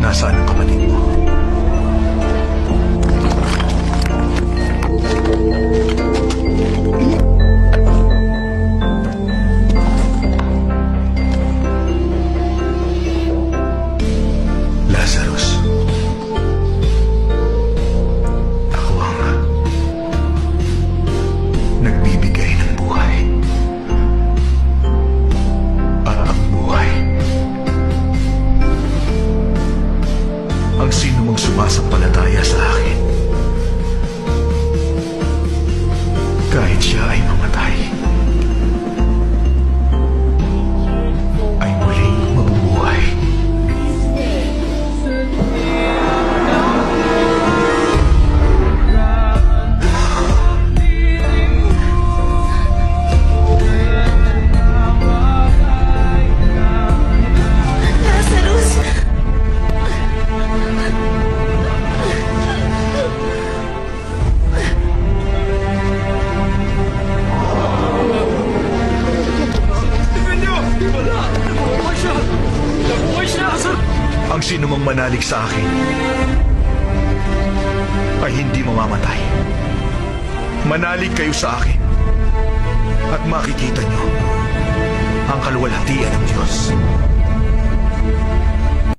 nasaan ang kapatid mo. Lazarus, ako ang nagbibigay ng buhay. At ang buhay, ang sino mang sumasampalataya sa akin, kahit siya ay mamatay, ay muling mabubuhay. Lazarus! Ang sino mang manalig sa akin ay hindi mamamatay. Manalig kayo sa akin at makikita nyo ang kaluwalhatian ng Diyos.